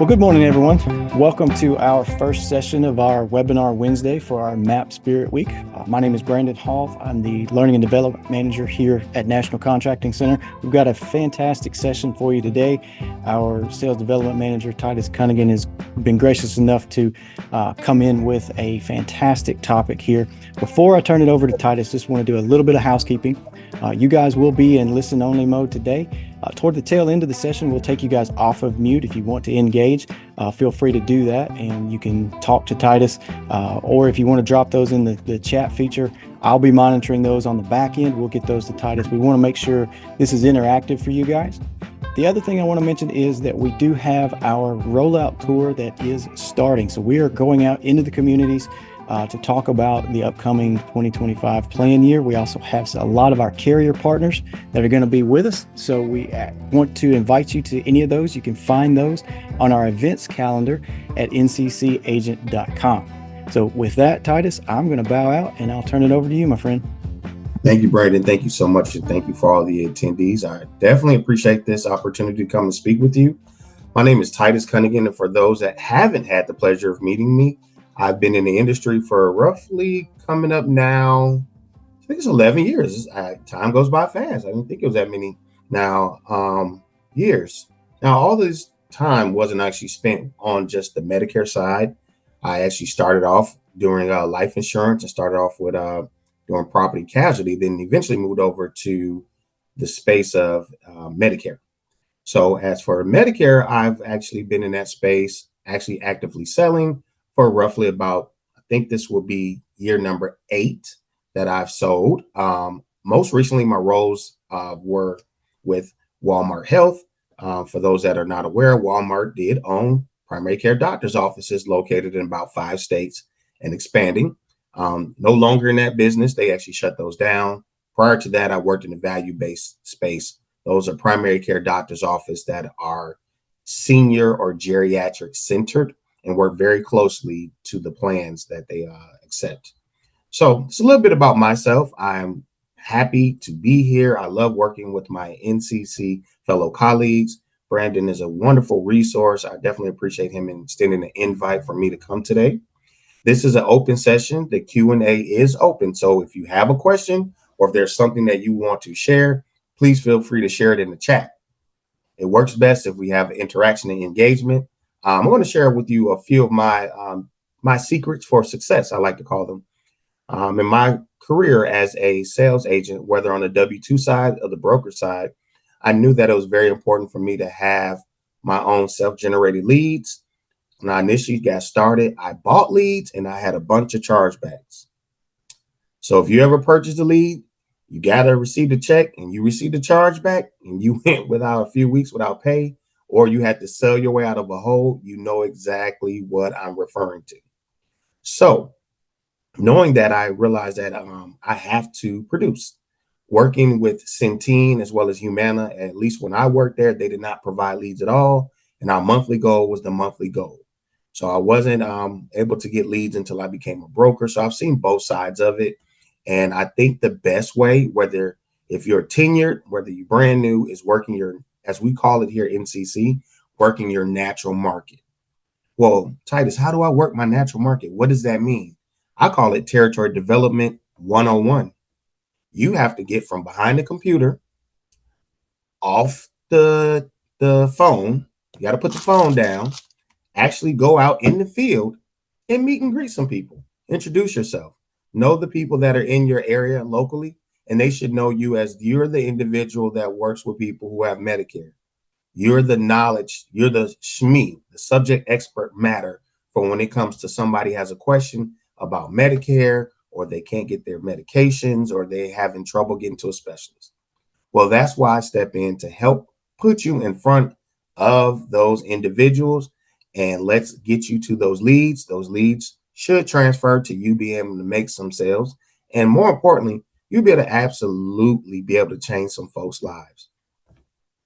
Well, good morning, everyone. Welcome to our first session of our webinar Wednesday for our MAP Spirit Week. My name is Brandon Hall. I'm the Learning and Development Manager here at National Contracting Center. We've got a fantastic session for you today. Our Sales Development Manager, Titus Cunigan, has been gracious enough to come in with a fantastic topic here. Before I turn it over to Titus, just want to do a little bit of housekeeping. You guys will be in listen-only mode today. Toward the tail end of the session, we'll take you guys off of mute. If you want to engage, feel free to do that, and you can talk to Titus, or if you want to drop those in the chat feature, I'll be monitoring those on the back end. We'll get those to Titus. We want to make sure this is interactive for you guys. The other thing I want to mention is that we do have our rollout tour that is starting. So we are going out into the communities to talk about the upcoming 2025 plan year. We also have a lot of our carrier partners that are going to be with us. So we want to invite you to any of those. You can find those on our events calendar at nccagent.com. So with that, Titus, I'm going to bow out and I'll turn it over to you, my friend. Thank you, Brandon. Thank you so much. And thank you for all the attendees. I definitely appreciate this opportunity to come and speak with you. My name is Titus Cunigan. And for those that haven't had the pleasure of meeting me, I've been in the industry for roughly coming up now, I think it's 11 years. Time goes by fast. I didn't think it was that many years. Now, all this time wasn't actually spent on just the Medicare side. I actually started off doing life insurance and started off with doing property casualty, then eventually moved over to the space of Medicare. So as for Medicare, I've actually been in that space, actually actively selling for roughly about, I think this will be year number 8 that I've sold. Most recently, my roles were with Walmart Health. For those that are not aware, Walmart did own primary care doctors' offices located in about 5 states and expanding. No longer in that business. They actually shut those down. Prior to that, I worked in the value-based space. Those are primary care doctors' office that are senior or geriatric centered and work very closely to the plans that they accept. So it's a little bit about myself. I'm happy to be here. I love working with my NCC fellow colleagues. Brandon is a wonderful resource. I definitely appreciate him extending the invite for me to come today. This is an open session. The Q&A is open. So if you have a question or if there's something that you want to share, please feel free to share it in the chat. It works best if we have interaction and engagement. I'm going to share with you a few of my secrets for success, I like to call them. In my career as a sales agent, whether on the W-2 side or the broker side, I knew that it was very important for me to have my own self-generated leads. When I initially got started, I bought leads and I had a bunch of chargebacks. So if you ever purchased a lead, you got to receive a check and you received a chargeback and you went without a few weeks without pay, or you had to sell your way out of a hole, you know exactly what I'm referring to. So knowing that, I realized that I have to produce. Working with Centene as well as Humana, at least when I worked there, they did not provide leads at all. And our monthly goal was the monthly goal. So I wasn't able to get leads until I became a broker. So I've seen both sides of it. And I think the best way, whether if you're tenured, whether you're brand new, is working your, as we call it here at NCC, working your natural market. Well, Titus, how do I work my natural market? What does that mean? I call it territory development 101. You have to get from behind the computer, off the phone. You got to put the phone down, actually go out in the field and meet and greet some people. Introduce yourself. Know the people that are in your area locally, and they should know you as you're the individual that works with people who have Medicare. You're the knowledge, you're the SME, the subject expert matter for when it comes to somebody has a question about Medicare, or they can't get their medications, or they having trouble getting to a specialist. Well, that's why I step in to help put you in front of those individuals, and let's get you to those leads. Those leads should transfer to you being able to make some sales. And more importantly, you'll be able to absolutely be able to change some folks' lives.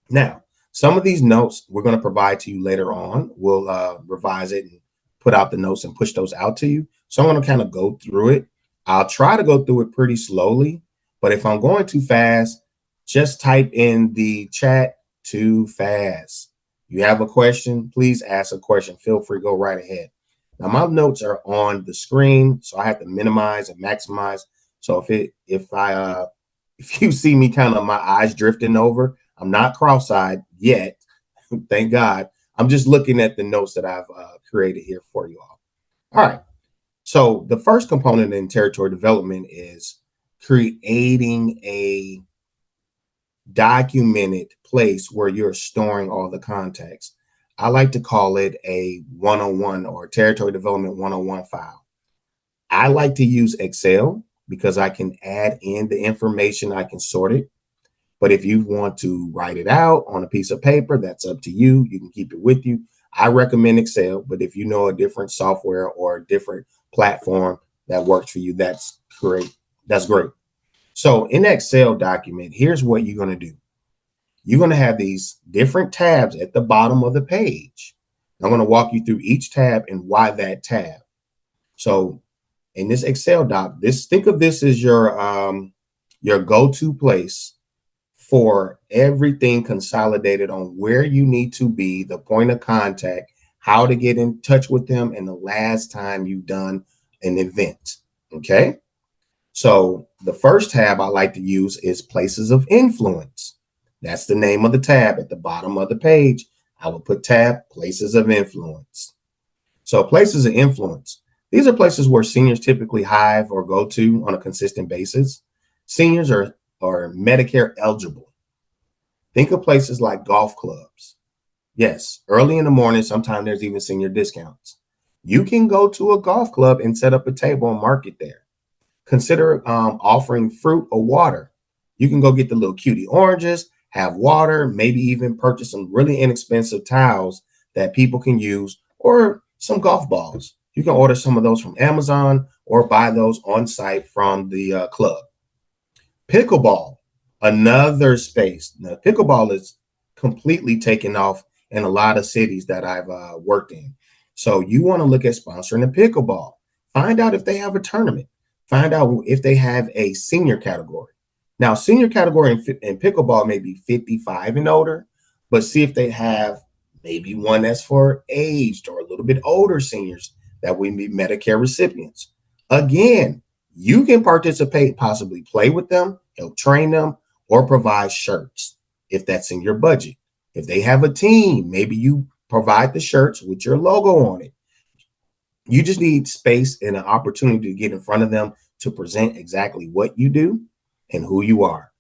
Now, some of these notes we're going to provide to you later on. We'll revise it and put out the notes and push those out to you. So I'm going to kind of go through it. I'll try to go through it pretty slowly, but if I'm going too fast, just type in the chat "too fast." You have a question, please ask a question. Feel free, go right ahead. Now my notes are on the screen, so I have to minimize and maximize. So if you see me kind of my eyes drifting over, I'm not cross-eyed yet, thank God. I'm just looking at the notes that I've created here for you all. All right. So the first component in territory development is creating a documented place where you're storing all the contacts. I like to call it a 101 or territory development 101 file. I like to use Excel because I can add in the information, I can sort it. But if you want to write it out on a piece of paper, that's up to you. You can keep it with you. I recommend Excel, but if you know a different software or a different platform that works for you, that's great. That's great. So in Excel document, here's what you're going to do. You're going to have these different tabs at the bottom of the page. I'm going to walk you through each tab and why that tab. So in this Excel doc, think of this as your go-to place for everything consolidated on where you need to be, the point of contact, how to get in touch with them, and the last time you've done an event. Okay. So the first tab I like to use is places of influence. That's the name of the tab at the bottom of the page. I will put tab places of influence. So places of influence. These are places where seniors typically hive or go to on a consistent basis. Seniors are Medicare eligible. Think of places like golf clubs. Yes, early in the morning, sometimes there's even senior discounts. You can go to a golf club and set up a table and market there. Consider offering fruit or water. You can go get the little cutie oranges, have water, maybe even purchase some really inexpensive towels that people can use, or some golf balls. You can order some of those from Amazon or buy those on site from the club. Pickleball, another space. Now, pickleball is completely taken off in a lot of cities that I've worked in. So you want to look at sponsoring a pickleball. Find out if they have a tournament. Find out if they have a senior category. Now, senior category in pickleball may be 55 and older, but see if they have maybe one that's for aged or a little bit older seniors that we be Medicare recipients. Again, you can participate, possibly play with them, help train them, or provide shirts if that's in your budget. If they have a team, maybe you provide the shirts with your logo on it. You just need space and an opportunity to get in front of them to present exactly what you do and who you are.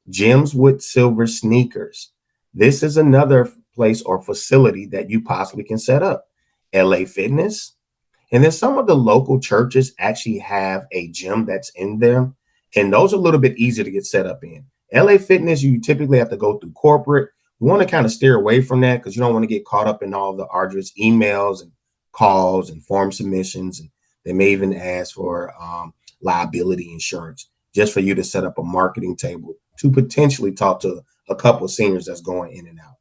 Gyms with silver sneakers. This is another place or facility that you possibly can set up. LA Fitness. And then some of the local churches actually have a gym that's in there. And those are a little bit easier to get set up in. LA Fitness, you typically have to go through corporate. You want to kind of steer away from that because you don't want to get caught up in all the arduous emails and calls and form submissions. And they may even ask for liability insurance just for you to set up a marketing table to potentially talk to a couple of seniors that's going in and out.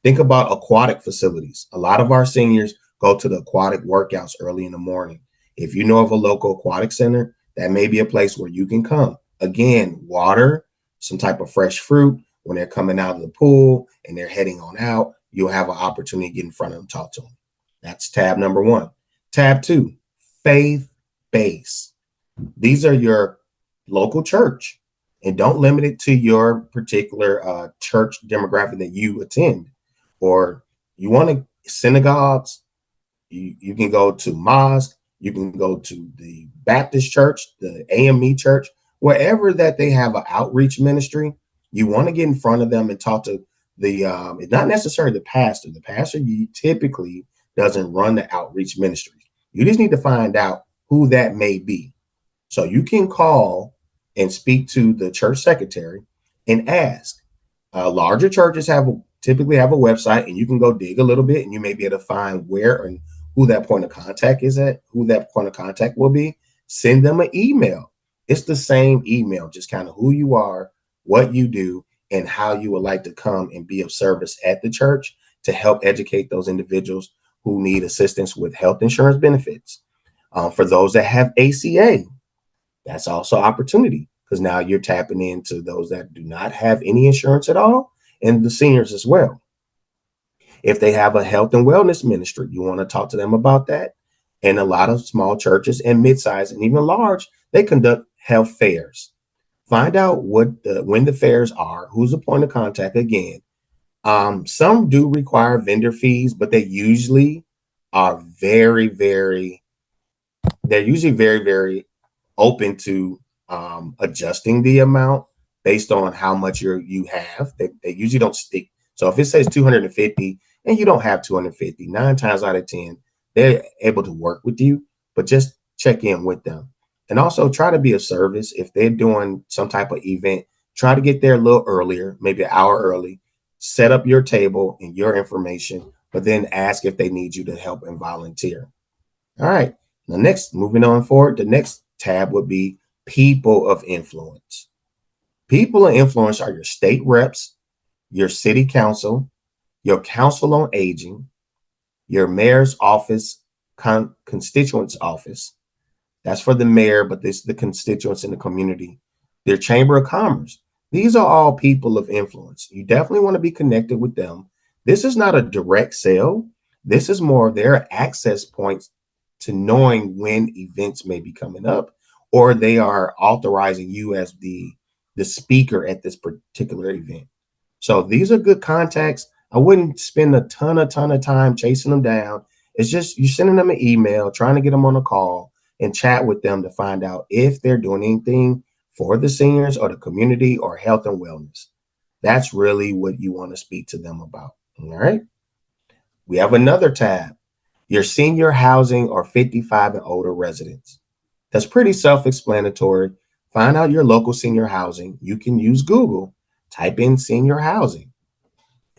Think about aquatic facilities. A lot of our seniors go to the aquatic workouts early in the morning. If you know of a local aquatic center, that may be a place where you can come. Again, water, some type of fresh fruit. When they're coming out of the pool and they're heading on out, you'll have an opportunity to get in front of them, talk to them. That's tab number one. Tab two, faith base. These are your local church, and don't limit it to your particular church demographic that you attend. Or you want to synagogues, you can go to mosque, you can go to the Baptist church, the AME church, wherever that they have an outreach ministry. You want to get in front of them and talk to the it's not necessarily the pastor. The pastor typically doesn't run the outreach ministry. You just need to find out who that may be. So you can call and speak to the church secretary and ask. Larger churches typically have a website, and you can go dig a little bit, and you may be able to find where and who that point of contact is at, who that point of contact will be. Send them an email. It's the same email, just kind of who you are, what you do, and how you would like to come and be of service at the church to help educate those individuals who need assistance with health insurance benefits. For those that have ACA, that's also opportunity because now you're tapping into those that do not have any insurance at all and the seniors as well. If they have a health and wellness ministry, you want to talk to them about that. And a lot of small churches and mid-sized and even large, they conduct health fairs. Find out when the fairs are, who's the point of contact again. Some do require vendor fees, but they usually are they're usually very, very open to adjusting the amount based on how much you have. They usually don't stick. So if it says 250 and you don't have 250, 9 times out of 10, they're able to work with you, but just check in with them. And also try to be of service. If they're doing some type of event, try to get there a little earlier, maybe an hour early, set up your table and your information, but then ask if they need you to help and volunteer. All right. Moving on forward, the next tab would be people of influence. People of influence are your state reps, your city council, your council on aging, your mayor's office, constituent's office. That's for the mayor, but this is the constituents in the community. Their chamber of commerce. These are all people of influence. You definitely want to be connected with them. This is not a direct sale. This is more their access points to knowing when events may be coming up, or they are authorizing you as the speaker at this particular event. So these are good contacts. I wouldn't spend a ton of time chasing them down. It's just you sending them an email, trying to get them on a call and chat with them to find out if they're doing anything for the seniors or the community or health and wellness. That's really what you want to speak to them about. All right. We have another tab, your senior housing or 55 and older residents. That's pretty self-explanatory. Find out your local senior housing. You can use Google, type in senior housing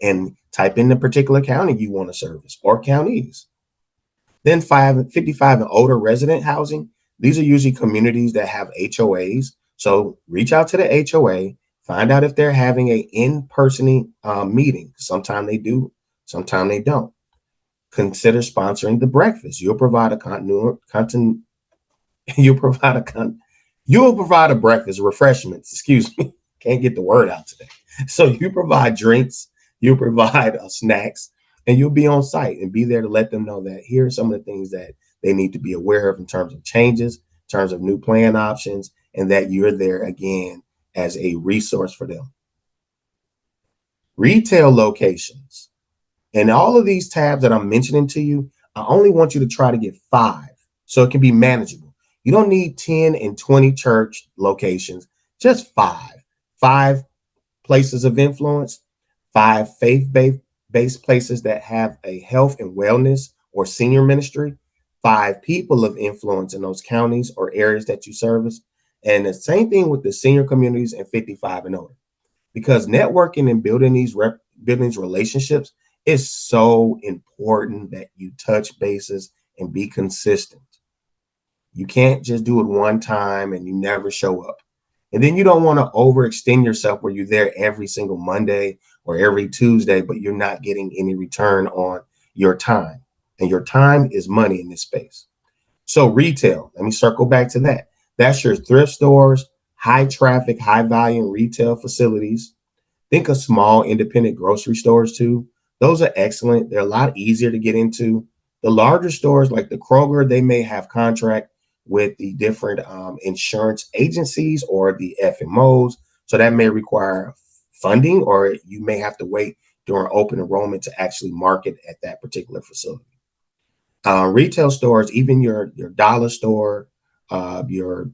and type in the particular county you want to service or counties. Then 55 and older resident housing. These are usually communities that have HOAs. So reach out to the HOA, find out if they're having a in-person meeting. Sometimes they do, sometimes they don't. Consider sponsoring the breakfast. You'll provide a breakfast, refreshments, excuse me. Can't get the word out today. So you provide drinks, you provide snacks, and you'll be on site and be there to let them know that here are some of the things that they need to be aware of in terms of changes, in terms of new plan options, and that you're there again as a resource for them. Retail locations. And all of these tabs that I'm mentioning to you, I only want you to try to get 5 so it can be manageable. You don't need 10 and 20 church locations, just 5. 5 places of influence, 5 faith-based places that have a health and wellness or senior ministry, 5 people of influence in those counties or areas that you service. And the same thing with the senior communities and 55 and older, because networking and building these relationships is so important that you touch bases and be consistent. You can't just do it one time and you never show up. And then you don't want to overextend yourself where you're there every single Monday or every Tuesday, but you're not getting any return on your time. And your time is money in this space. So retail, let me circle back to that. That's your thrift stores, high traffic, high volume retail facilities. Think of small independent grocery stores too. Those are excellent. They're a lot easier to get into. The larger stores like the Kroger, they may have contract with the different insurance agencies or the FMOs. So that may require funding, or you may have to wait during open enrollment to actually market at that particular facility. Retail stores, even your dollar store, your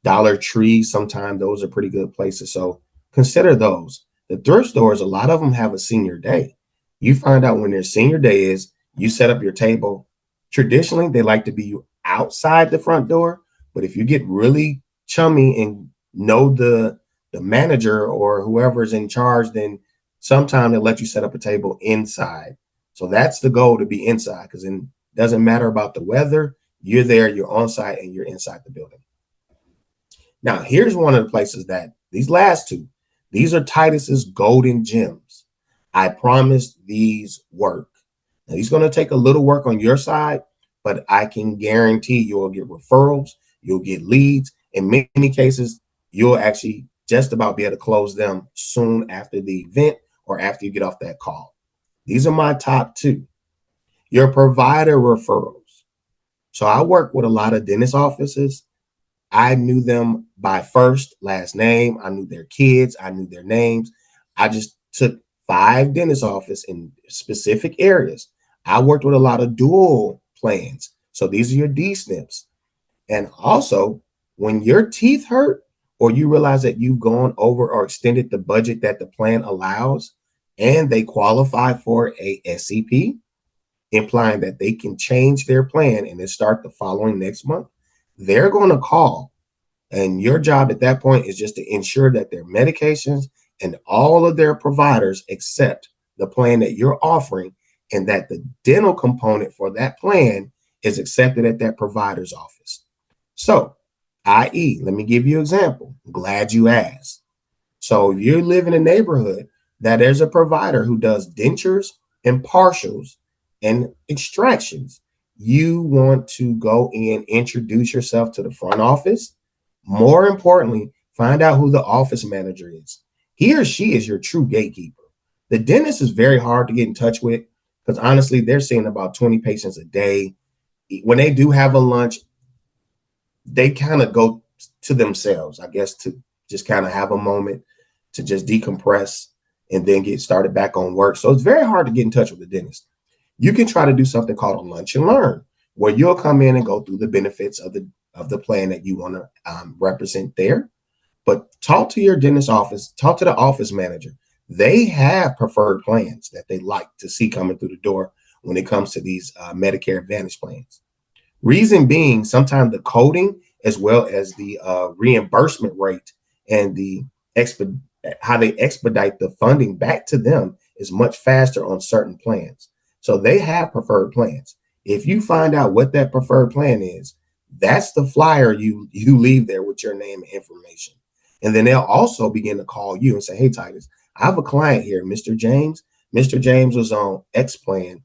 Dollar Tree, sometimes those are pretty good places. So consider those. The thrift stores, a lot of them have a senior day. You find out when their senior day is, you set up your table. Traditionally, they like to be outside the front door, but if you get really chummy and know the manager or whoever's in charge, then sometimes they'll let you set up a table inside. So that's the goal, to be inside, because it doesn't matter about the weather. You're there, you're on site, and you're inside the building. Now, here's one of the places that these last two, these are Titus's golden gems. I promise these work. Now, he's going to take a little work on your side, but I can guarantee you'll get referrals, you'll get leads. In many cases, you'll actually just about be able to close them soon after the event or after you get off that call. These are my top two. Your provider referrals. So I work with a lot of dentist offices. I knew them by first, last name. I knew their kids. I knew their names. I just took 5 dentist offices in specific areas. I worked with a lot of dual plans. So these are your D-SNPs. And also, when your teeth hurt or you realize that you've gone over or extended the budget that the plan allows and they qualify for a SEP, implying that they can change their plan and then start the following next month, they're going to call. And your job at that point is just to ensure that their medications and all of their providers accept the plan that you're offering and that the dental component for that plan is accepted at that provider's office. So, i.e., let me give you an example. I'm glad you asked. So if you live in a neighborhood that there's a provider who does dentures and partials and extractions, you want to go in, introduce yourself to the front office. More importantly, find out who the office manager is. He or she is your true gatekeeper. The dentist is very hard to get in touch with because honestly, they're seeing about 20 patients a day. When they do have a lunch, they kind of go to themselves, I guess, to just kind of have a moment to just decompress and then get started back on work. So it's very hard to get in touch with the dentist. You can try to do something called a lunch and learn, where you'll come in and go through the benefits of the plan that you want to represent there. But talk to your dentist office, talk to the office manager. They have preferred plans that they like to see coming through the door when it comes to these Medicare Advantage plans. Reason being, sometimes the coding as well as the reimbursement rate and the how they expedite the funding back to them is much faster on certain plans. So they have preferred plans. If you find out what that preferred plan is, that's the flyer you leave there with your name and information. And then they'll also begin to call you and say, hey, Titus, I have a client here, Mr. James. Mr. James was on X plan.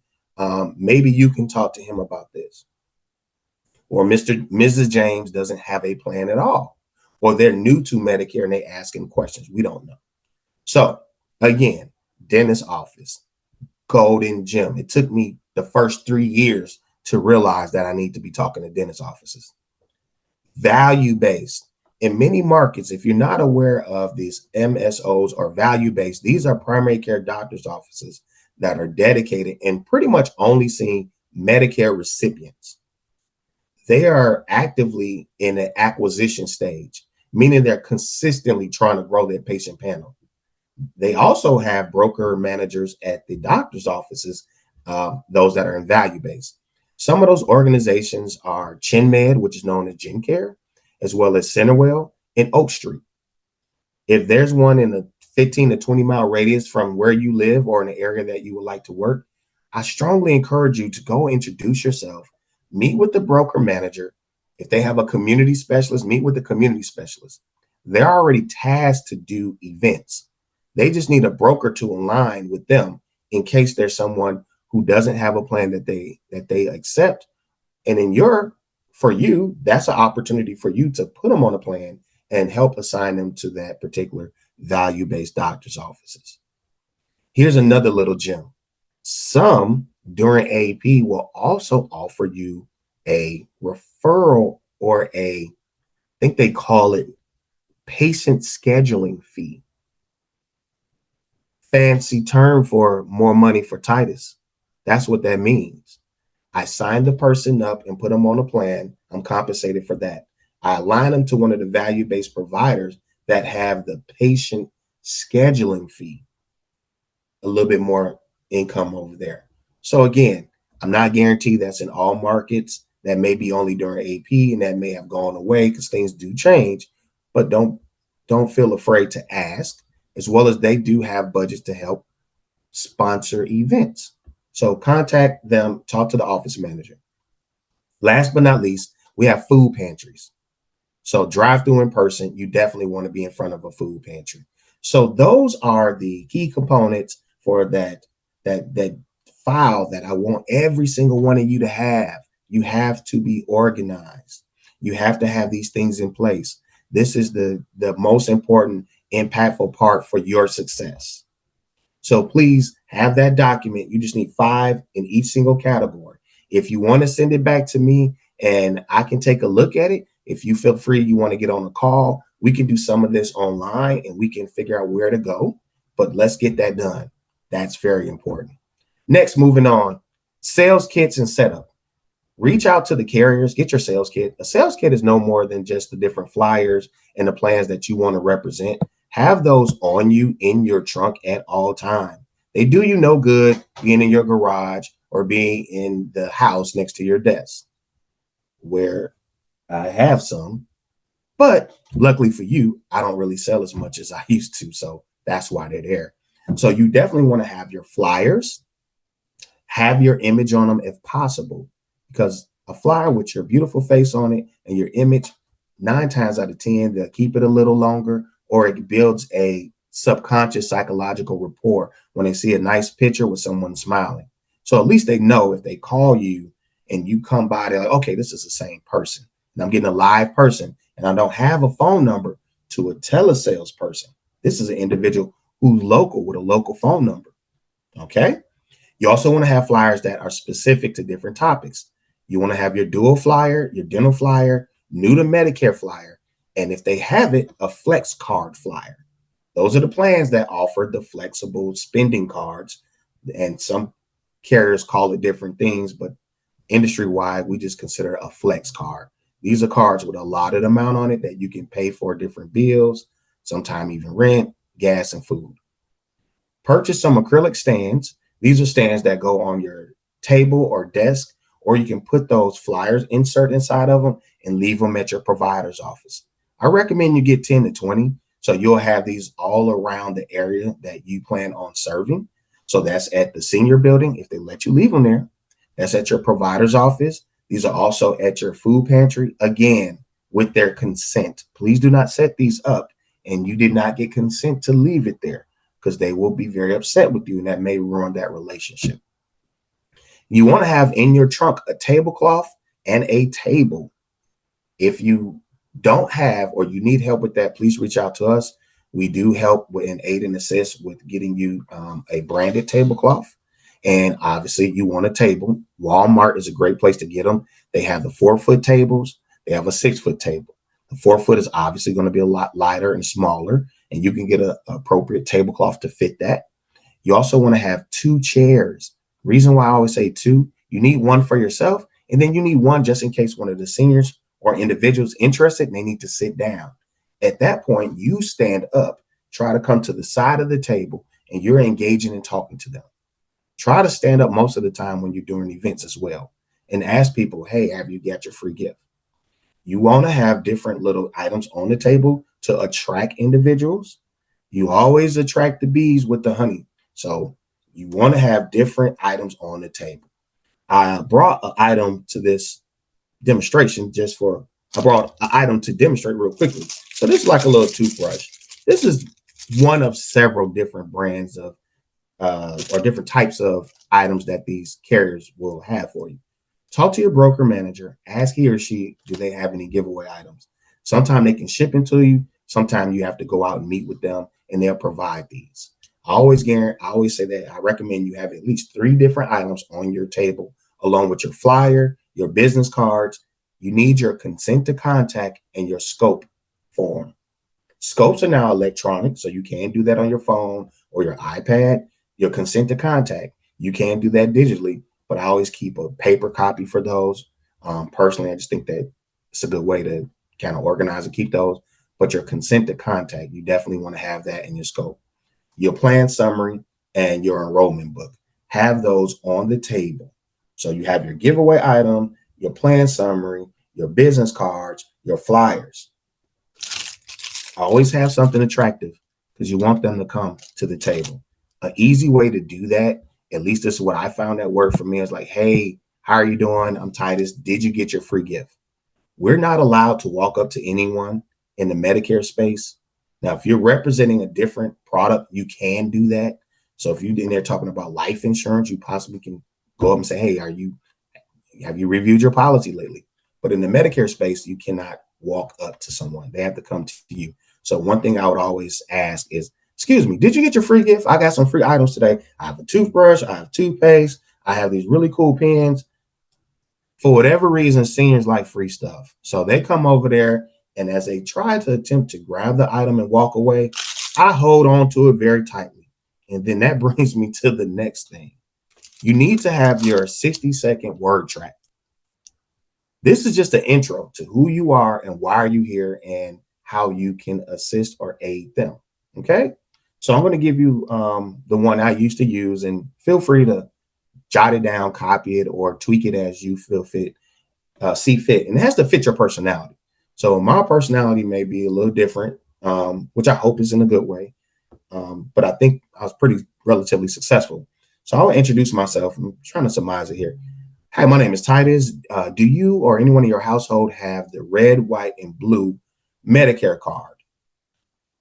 Maybe you can talk to him about this. Or Mrs. James doesn't have a plan at all. Or they're new to Medicare and they asking questions. We don't know. So again, dentist office, golden gem. It took me the first 3 years to realize that I need to be talking to dentist offices. Value-based. In many markets, if you're not aware of these MSOs or value-based, these are primary care doctors' offices that are dedicated and pretty much only seeing Medicare recipients. They are actively in an acquisition stage, meaning they're consistently trying to grow their patient panel. They also have broker managers at the doctor's offices, those that are in value-based. Some of those organizations are ChinMed, which is known as GenCare, as well as Centerwell and Oak Street. If there's one in a 15 to 20 mile radius from where you live or in an area that you would like to work, I strongly encourage you to go introduce yourself, meet with the broker manager. If they have a community specialist, meet with the community specialist. They're already tasked to do events. They just need a broker to align with them in case there's someone who doesn't have a plan that they accept. And for you, that's an opportunity for you to put them on a plan and help assign them to that particular value-based doctor's offices. Here's another little gem. Some during AEP will also offer you a referral or I think they call it patient scheduling fee. Fancy term for more money for Titus. That's what that means. I sign the person up and put them on a plan. I'm compensated for that. I align them to one of the value-based providers that have the patient scheduling fee, a little bit more income over there. So again, I'm not guaranteed that's in all markets. That may be only during AEP and that may have gone away because things do change, but don't feel afraid to ask, as well as they do have budgets to help sponsor events. So contact them, talk to the office manager. Last but not least, we have food pantries. So drive through in person, you definitely want to be in front of a food pantry. So those are the key components for that file that I want every single one of you to have. You have to be organized. You have to have these things in place. This is the most important, impactful part for your success. So please Have that document. You just need 5 in each single category. If you want to send it back to me and I can take a look at it, if you feel free, you want to get on a call, we can do some of this online and we can figure out where to go. But let's get that done. That's very important. Next, moving on, sales kits and setup. Reach out to the carriers, get your sales kit. A sales kit is no more than just the different flyers and the plans that you want to represent. Have those on you in your trunk at all times. They do you no good being in your garage or being in the house next to your desk, where I have some, but luckily for you, I don't really sell as much as I used to. So that's why they're there. So you definitely want to have your flyers, have your image on them if possible, because a flyer with your beautiful face on it and your image, 9 times out of 10, they'll keep it a little longer, or it builds a subconscious psychological rapport when they see a nice picture with someone smiling. So at least they know if they call you and you come by, they're like, okay, this is the same person. And I'm getting a live person and I don't have a phone number to a telesales person. This is an individual who's local with a local phone number. Okay. You also want to have flyers that are specific to different topics. You want to have your dual flyer, your dental flyer, new to Medicare flyer, and if they have it, a flex card flyer. Those are the plans that offer the flexible spending cards, and some carriers call it different things, but industry-wide, we just consider a flex card. These are cards with a allotted amount on it that you can pay for different bills, sometimes even rent, gas, and food. Purchase some acrylic stands. These are stands that go on your table or desk, or you can put those flyers insert inside of them and leave them at your provider's office. I recommend you get 10 to 20. So you'll have these all around the area that you plan on serving. So that's at the senior building, if they let you leave them there. That's at your provider's office. These are also at your food pantry, again, with their consent. Please do not set these up and you did not get consent to leave it there, because they will be very upset with you and that may ruin that relationship. You want to have in your trunk a tablecloth and a table. If you don't have or you need help with that, please reach out to us. We do help with an aid and assist with getting you a branded tablecloth. And obviously you want a table. Walmart is a great place to get them. They have the 4-foot tables. They have a 6-foot table. The 4-foot is obviously going to be a lot lighter and smaller, and you can get an appropriate tablecloth to fit that. You also want to have 2 chairs. Reason why I always say 2, you need one for yourself, and then you need one just in case one of the seniors or individuals interested and they need to sit down. At that point, you stand up, try to come to the side of the table, and you're engaging and talking to them. Try to stand up most of the time when you're doing events as well, and ask people, hey, have you got your free gift? You want to have different little items on the table to attract individuals. You always attract the bees with the honey. So you want to have different items on the table. I brought an item to this demonstration I brought an item to demonstrate real quickly. So this is like a little toothbrush. This is one of several different brands of or different types of items that these carriers will have for you. Talk to your broker manager, ask he or she, do they have any giveaway items? Sometimes they can ship them to you. Sometimes you have to go out and meet with them and they'll provide these. I always say that I recommend you have at least 3 different items on your table, along with your flyer, your business cards. You need your consent to contact and your scope form. Scopes are now electronic, so you can do that on your phone or your iPad. Your consent to contact, you can do that digitally, but I always keep a paper copy for those. Personally, I just think that it's a good way to kind of organize and keep those. But your consent to contact, you definitely want to have that in your scope. Your plan summary and your enrollment book, have those on the table. So you have your giveaway item, your plan summary, your business cards, your flyers. Always have something attractive because you want them to come to the table. An easy way to do that, at least this is what I found that worked for me, is like, hey, how are you doing? I'm Titus. Did you get your free gift? We're not allowed to walk up to anyone in the Medicare space. Now, if you're representing a different product, you can do that. So if you're in there talking about life insurance, you possibly can go up and say, hey, have you reviewed your policy lately? But in the Medicare space, you cannot walk up to someone. They have to come to you. So one thing I would always ask is Excuse me, did you get your free gift? I got some free items today. I have a toothbrush, I have toothpaste, I have these really cool pens. For whatever reason, seniors like free stuff. So they come over there, and as they try to attempt to grab the item and walk away, I hold on to it very tightly. And then that brings me to the next thing. You need to have your 60-second word track. This is just an intro to who you are and why are you here and how you can assist or aid them. Okay. So I'm going to give you the one I used to use, and feel free to jot it down, copy it, or tweak it as you feel fit, see fit. And it has to fit your personality. So my personality may be a little different, which I hope is in a good way. But I think I was pretty relatively successful. So I'll introduce myself. I'm trying to surmise it here. Hi, my name is Titus. Do you or anyone in your household have the red, white, and blue Medicare card?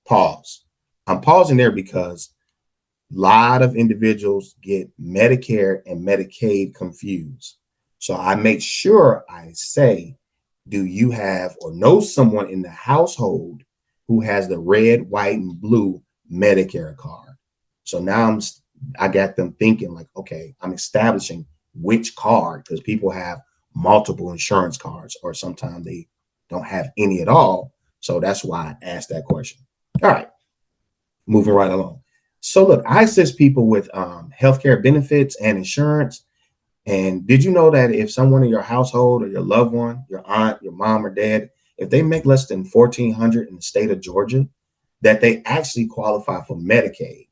Pause. I'm pausing there because a lot of individuals get Medicare and Medicaid confused. So I make sure I say, do you have or know someone in the household who has the red, white, and blue Medicare card? So now I got them thinking like, okay, I'm establishing which card, because people have multiple insurance cards, or sometimes they don't have any at all. So that's why I asked that question. All right, moving right along. So look, I assist people with healthcare benefits and insurance. And did you know that if someone in your household or your loved one, your aunt, your mom or dad, if they make less than $1,400 in the state of Georgia, that they actually qualify for Medicaid?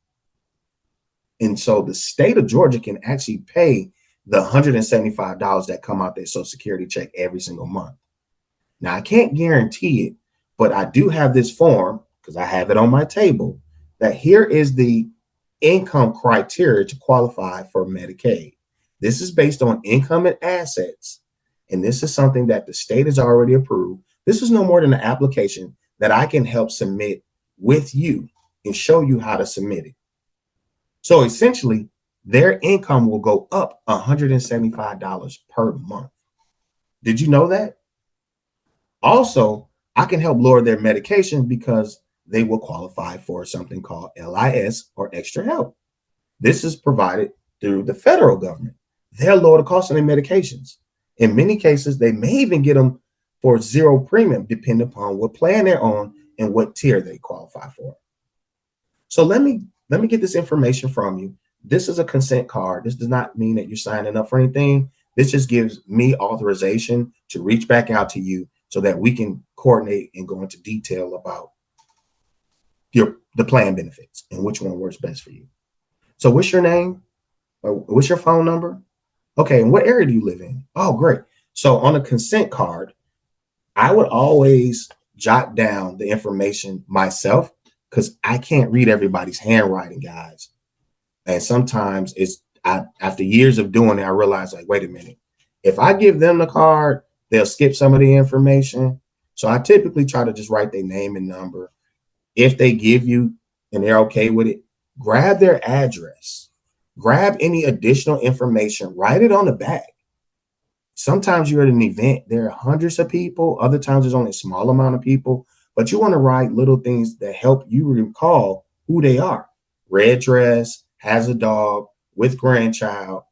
And so the state of Georgia can actually pay the $175 that come out their Social Security check every single month. Now, I can't guarantee it, but I do have this form, because I have it on my table, that here is the income criteria to qualify for Medicaid. This is based on income and assets. And this is something that the state has already approved. This is no more than an application that I can help submit with you and show you how to submit it. So essentially, their income will go up $175 per month. Did you know that? Also, I can help lower their medication because they will qualify for something called LIS, or extra help. This is provided through the federal government. They'll lower the cost of their medications. In many cases, they may even get them for zero premium, depending upon what plan they're on and what tier they qualify for. So let me get this information from you. This is a consent card. This does not mean that you're signing up for anything. This just gives me authorization to reach back out to you so that we can coordinate and go into detail about the plan benefits and which one works best for you. So what's your name? Or what's your phone number? Okay, and what area do you live in? Oh, great. So on a consent card, I would always jot down the information myself, because I can't read everybody's handwriting, guys. And sometimes after years of doing it, I realize, like, wait a minute, if I give them the card, they'll skip some of the information. So I typically try to just write their name and number. If they give you and they're okay with it, grab their address, grab any additional information, write it on the back. Sometimes you're at an event, there are hundreds of people. Other times there's only a small amount of people, but you want to write little things that help you recall who they are. Red dress, has a dog, with grandchild.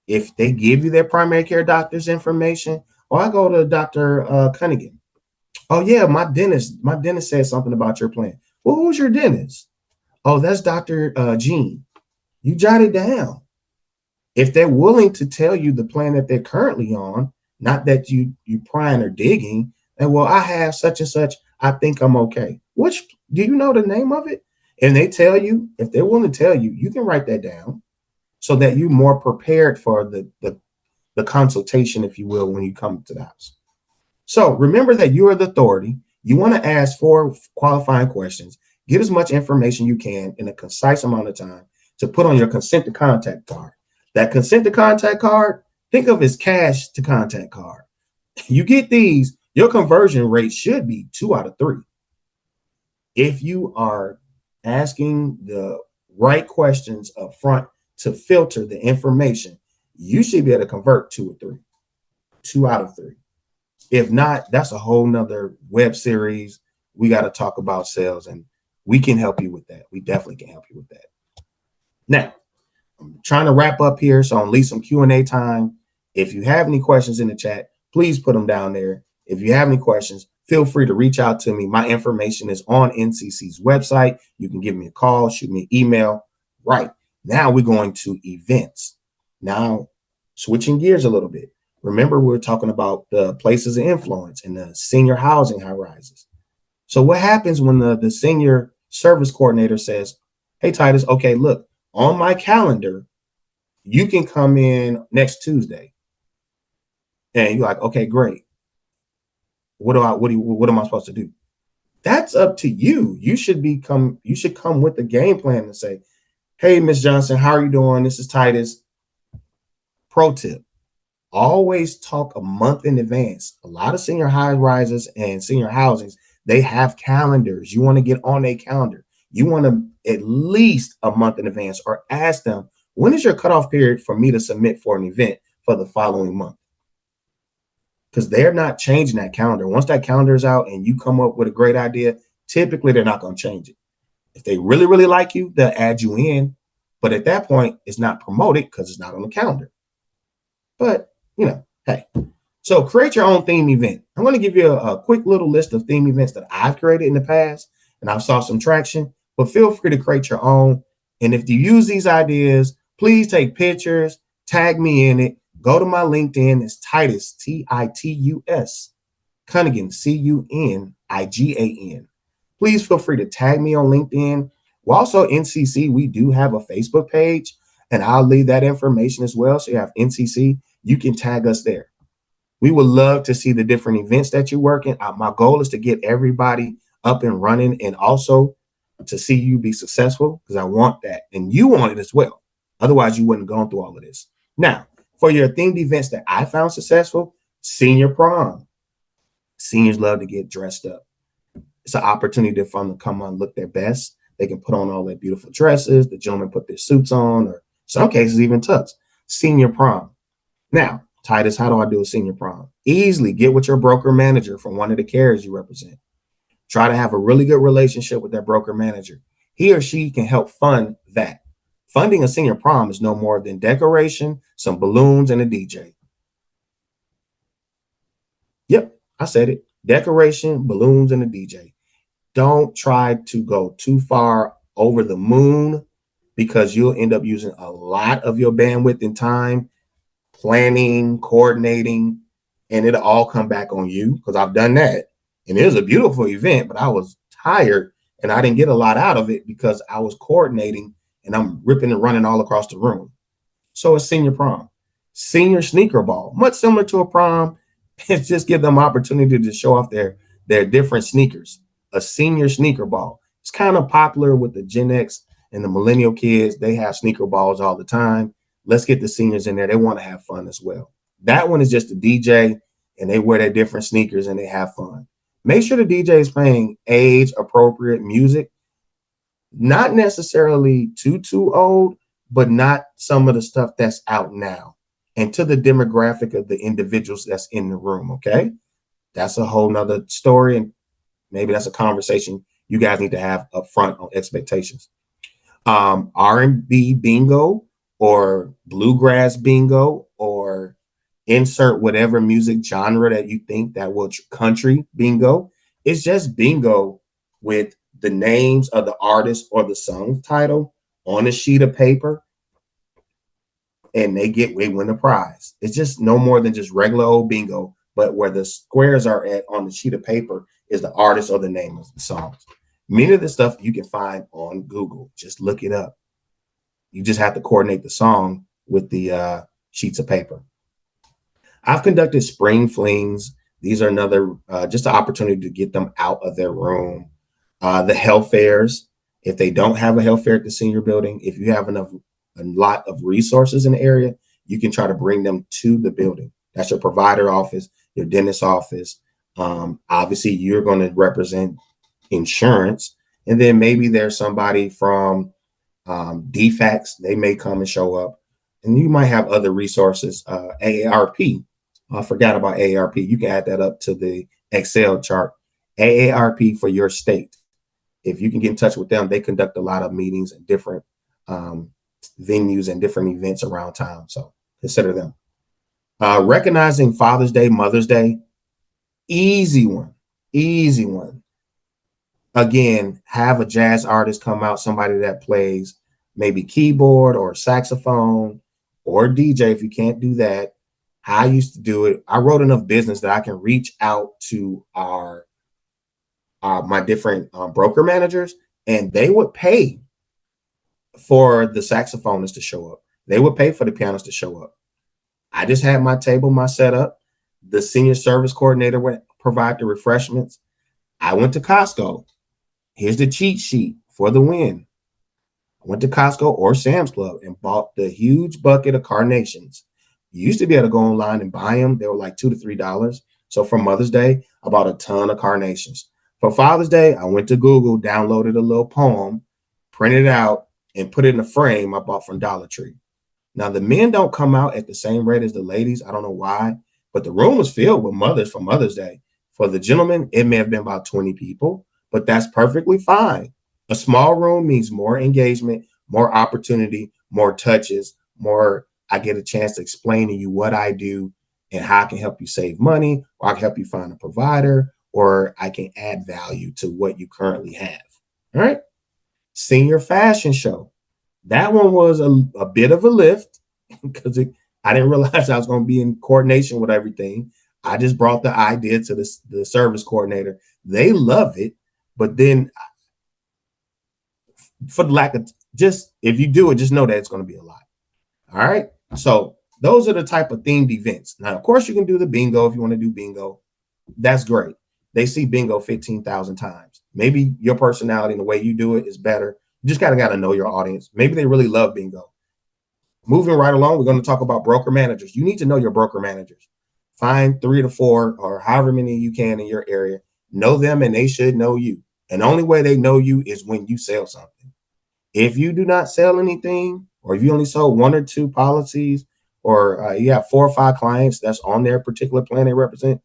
If they give you their primary care doctor's information, or I go to Dr. Cunigan. Oh yeah, my dentist said something about your plan. Well, who's your dentist? Oh, that's Dr. Jean. You jot it down. If they're willing to tell you the plan that they're currently on, not that you prying or digging, and well, I have such and such, I think I'm okay. Which, do you know the name of it? And they tell you, if they're willing to tell you, you can write that down so that you're more prepared for the consultation, if you will, when you come to the house. So remember that you are the authority. You want to ask 4 qualifying questions, get as much information you can in a concise amount of time to put on your consent to contact card. That consent to contact card, think of as cash to contact card. You get these, your conversion rate should be 2 out of 3. If you are asking the right questions up front to filter the information, you should be able to convert 2 or 3, 2 out of 3. If not, that's a whole nother web series. We got to talk about sales, and we can help you with that. We definitely can help you with that. Now, I'm trying to wrap up here, so I'll leave some Q&A time. If you have any questions in the chat, please put them down there. If you have any questions, feel free to reach out to me. My information is on NCC's website. You can give me a call, shoot me an email. Right, now we're going to events. Now, switching gears a little bit. Remember, we were talking about the places of influence and the senior housing high rises. So what happens when the senior service coordinator says, hey, Titus, okay, look, on my calendar, you can come in next Tuesday. And you're like, okay, great. What am I supposed to do? That's up to you. You should come with the game plan and say, hey, Miss Johnson, how are you doing? This is Titus. Pro tip, always talk a month in advance. A lot of senior high rises and senior housings, they have calendars. You want to get on a calendar. You want to at least a month in advance, or ask them, when is your cutoff period for me to submit for an event for the following month? Because they're not changing that calendar. Once that calendar is out and you come up with a great idea, typically they're not going to change it. If they really, really like you, they'll add you in. But at that point, it's not promoted because it's not on the calendar. But, hey. So create your own theme event. I'm going to give you a quick little list of theme events that I've created in the past, and I've saw some traction. But feel free to create your own. And if you use these ideas, please take pictures, tag me in it. Go to my LinkedIn. It's Titus, Titus Cunigan, Cunigan. Please feel free to tag me on LinkedIn. We're also NCC. We do have a Facebook page, and I'll leave that information as well. So you have NCC. You can tag us there. We would love to see the different events that you work in. My goal is to get everybody up and running, and also to see you be successful, because I want that. And you want it as well. Otherwise, you wouldn't have gone through all of this. Now, for your themed events that I found successful, senior prom. Seniors love to get dressed up. It's an opportunity for them to come on, look their best. They can put on all their beautiful dresses. The gentlemen put their suits on, or some cases even tux. Senior prom. Now, Titus, how do I do a senior prom? Easily get with your broker manager from one of the carriers you represent. Try to have a really good relationship with that broker manager. He or she can help fund that. Funding a senior prom is no more than decoration, some balloons, and a DJ. Yep, I said it. Decoration, balloons, and a DJ. Don't try to go too far over the moon, because you'll end up using a lot of your bandwidth and time planning, coordinating, and it'll all come back on you, because I've done that. And it was a beautiful event, but I was tired and I didn't get a lot out of it because I was coordinating and I'm ripping and running all across the room. So it's senior prom. Senior sneaker ball, much similar to a prom. It's just give them opportunity to show off their different sneakers. A senior sneaker ball. It's kind of popular with the Gen X and the millennial kids. They have sneaker balls all the time. Let's get the seniors in there. They want to have fun as well. That one is just a DJ, and they wear their different sneakers and they have fun. Make sure the DJ is playing age appropriate music. Not necessarily too old, but not some of the stuff that's out now, and to the demographic of the individuals that's in the room. Okay. That's a whole nother story. And maybe that's a conversation you guys need to have up front on expectations. R&B bingo, or bluegrass bingo, or insert whatever music genre that you think that will. Country bingo. It's just bingo with the names of the artist or the song title on a sheet of paper, and they win the prize. It's just no more than just regular old bingo, but where the squares are at on the sheet of paper is the artist or the name of the songs. Many of the stuff you can find on Google. Just look it up. You just have to coordinate the song with the sheets of paper. I've conducted spring flings. These are another, just an opportunity to get them out of their room. The health fairs. If they don't have a health fair at the senior building, if you have a lot of resources in the area, you can try to bring them to the building. That's your provider office, your dentist office. Obviously, you're going to represent insurance, and then maybe there's somebody from DFACS. They may come and show up, and you might have other resources. AARP. I forgot about AARP. You can add that up to the Excel chart. AARP for your state. if you can get in touch with them, they conduct a lot of meetings and different venues and different events around town. So consider them. Recognizing Father's Day, Mother's Day, easy one, easy one. Again, have a jazz artist come out, somebody that plays maybe keyboard or saxophone or DJ if you can't do that. How I used to do it, I wrote enough business that I can reach out to my different broker managers, and they would pay for the saxophonist to show up. They would pay for the pianist to show up. I just had my table, my setup. The senior service coordinator would provide the refreshments. I went to Costco. Here's the cheat sheet for the win. I went to Costco or Sam's Club and bought the huge bucket of carnations. You used to be able to go online and buy them. They were like $2 to $3. So for Mother's Day, I bought a ton of carnations. For Father's Day, I went to Google, downloaded a little poem, printed it out, and put it in a frame I bought from Dollar Tree. Now, the men don't come out at the same rate as the ladies. I don't know why, but the room was filled with mothers for Mother's Day. For the gentlemen, it may have been about 20 people, but that's perfectly fine. A small room means more engagement, more opportunity, more touches, more I get a chance to explain to you what I do and how I can help you save money, or I can help you find a provider, or I can add value to what you currently have. All right. Senior fashion show. That one was a bit of a lift because I didn't realize I was going to be in coordination with everything. I just brought the idea to the service coordinator. They love it, but then for the lack of just, if you do it, just know that it's going to be a lot. All right. So those are the type of themed events. Now, of course, you can do the bingo if you want to do bingo. That's great. They see bingo 15,000 times. Maybe your personality and the way you do it is better. You just got to know your audience. Maybe they really love bingo. Moving right along, we're going to talk about broker managers. You need to know your broker managers. Find 3 to 4 or however many you can in your area. Know them and they should know you. And the only way they know you is when you sell something. If you do not sell anything, or if you only sold 1 or 2 policies, or you have 4 or 5 clients that's on their particular plan they represent,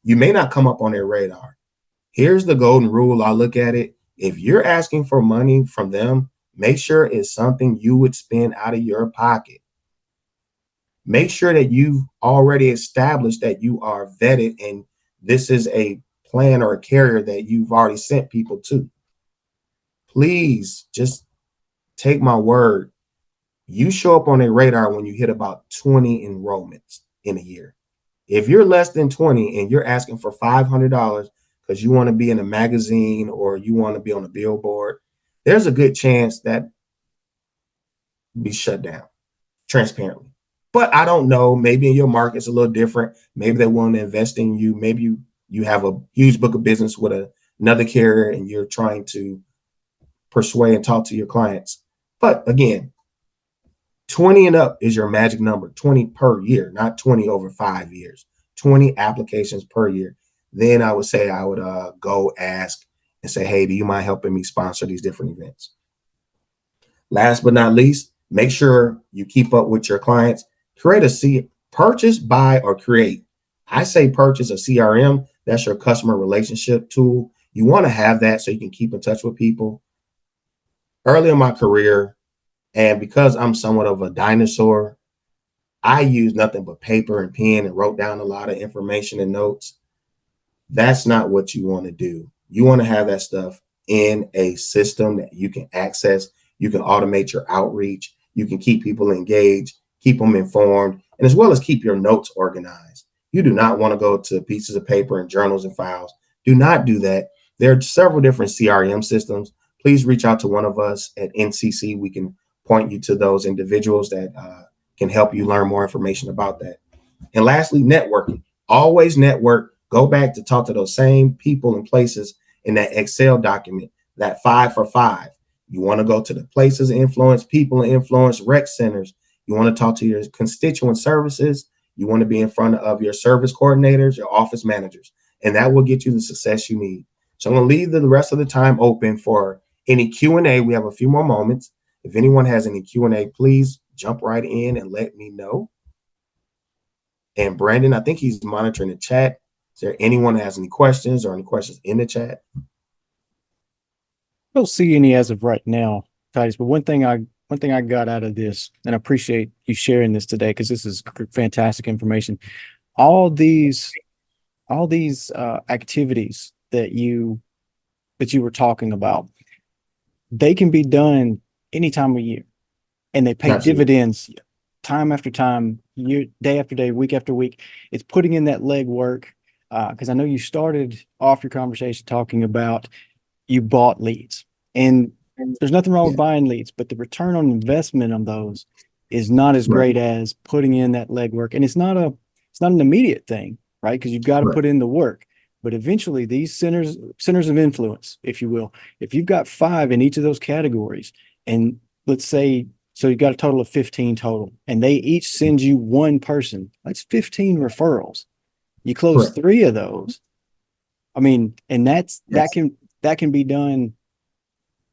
you may not come up on their radar. Here's the golden rule. I look at it. If you're asking for money from them, make sure it's something you would spend out of your pocket. Make sure that you've already established that you are vetted and this is a plan or a carrier that you've already sent people to. Please just take my word. You show up on their radar when you hit about 20 enrollments in a year. If you're less than 20 and you're asking for $500 because you want to be in a magazine or you want to be on a billboard, there's a good chance that be shut down transparently. But I don't know, maybe in your market's a little different. Maybe they want to invest in you. Maybe you have a huge book of business with another carrier and you're trying to persuade and talk to your clients. But again, 20 and up is your magic number, 20 per year, not 20 over 5 years, 20 applications per year. Then I would say I would go ask and say, hey, do you mind helping me sponsor these different events? Last but not least, make sure you keep up with your clients. Purchase, buy, or create. I say purchase a CRM. That's your customer relationship tool. You want to have that so you can keep in touch with people. Early in my career, and because I'm somewhat of a dinosaur, I use nothing but paper and pen and wrote down a lot of information and notes. That's not what you want to do. You want to have that stuff in a system that you can access. You can automate your outreach. You can keep people engaged, keep them informed, and as well as keep your notes organized. You do not want to go to pieces of paper and journals and files. Do not do that. There are several different CRM systems. Please reach out to one of us at NCC. We can point you to those individuals that can help you learn more information about that. And lastly, networking. Always network. Go back to talk to those same people and places in that Excel document, that 5 for 5. You want to go to the places of influence, people of influence, rec centers. You want to talk to your constituent services. You want to be in front of your service coordinators, your office managers, and that will get you the success you need. So I'm going to leave the rest of the time open for any Q&A. We have a few more moments. If anyone has any Q&A, please jump right in and let me know. And Brandon, I think he's monitoring the chat. Is there anyone that has any questions or any questions in the chat? don't see any as of right now, Titus, but one thing I got out of this, and I appreciate you sharing this today because this is fantastic information. All these activities that you were talking about, they can be done any time of year, and they pay Absolutely. dividends time after time, year, day after day, week after week. It's putting in that leg work. Because I know you started off your conversation talking about you bought leads, and there's nothing wrong with Yeah. buying leads, but the return on investment on those is not as Right. great as putting in that legwork. And it's not an immediate thing, right? Because you've got to Right. put in the work. But eventually these centers of influence, if you will, if you've got 5 in each of those categories, and let's say so you've got a total of 15 total, and they each send you one person, that's 15 referrals. You close Correct. 3 of those. I mean, and Yes. that can be done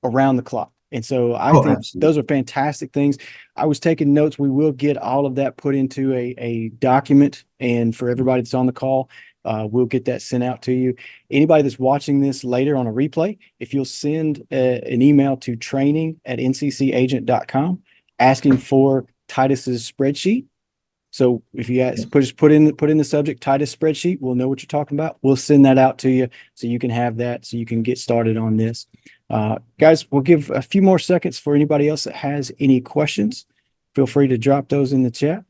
around the clock. And so I Oh, think those absolutely. are fantastic things. I was taking notes. We will get all of that put into a document. And for everybody that's on the call, we'll get that sent out to you. Anybody that's watching this later on a replay, if you'll send an email to training@nccagent.com asking for Titus's spreadsheet. So if you guys put in the subject Titus spreadsheet, we'll know what you're talking about. We'll send that out to you so you can have that, so you can get started on this. Guys, we'll give a few more seconds for anybody else that has any questions. Feel free to drop those in the chat.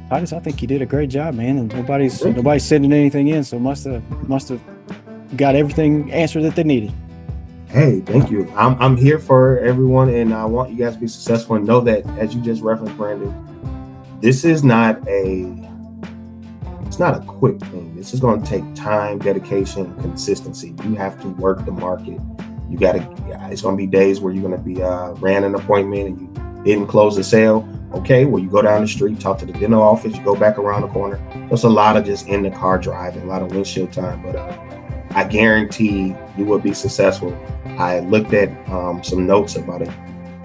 Titus, I think you did a great job, man, and nobody's sending anything in, so must have got everything answered that they needed. Hey, thank you. I'm here for everyone, and I want you guys to be successful. And know that, as you just referenced, Brandon, this is not it's not a quick thing. This is going to take time, dedication, and consistency. You have to work the market. You got to. It's going to be days where you're going to be ran an appointment and you didn't close the sale. Okay, well, you go down the street, talk to the dental office, you go back around the corner. There's a lot of just in the car driving, a lot of windshield time, but I guarantee you will be successful. I looked at some notes about a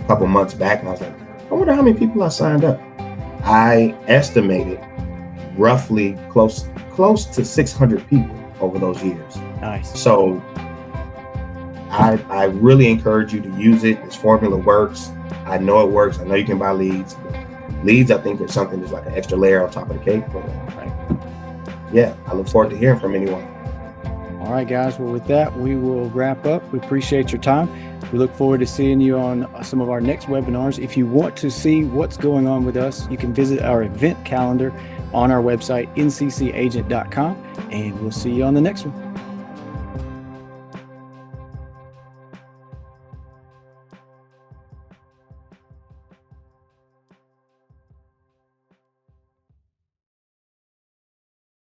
couple months back, and I was like, I wonder how many people I signed up. I estimated roughly close to 600 people over those years. Nice. So I really encourage you to use it. This formula works. I know it works. I know you can buy leads. Leads, I think, are something that's like an extra layer on top of the cake. But yeah, I look forward to hearing from anyone. All right, guys. Well, with that, we will wrap up. We appreciate your time. We look forward to seeing you on some of our next webinars. If you want to see what's going on with us, you can visit our event calendar on our website, nccagent.com, and we'll see you on the next one.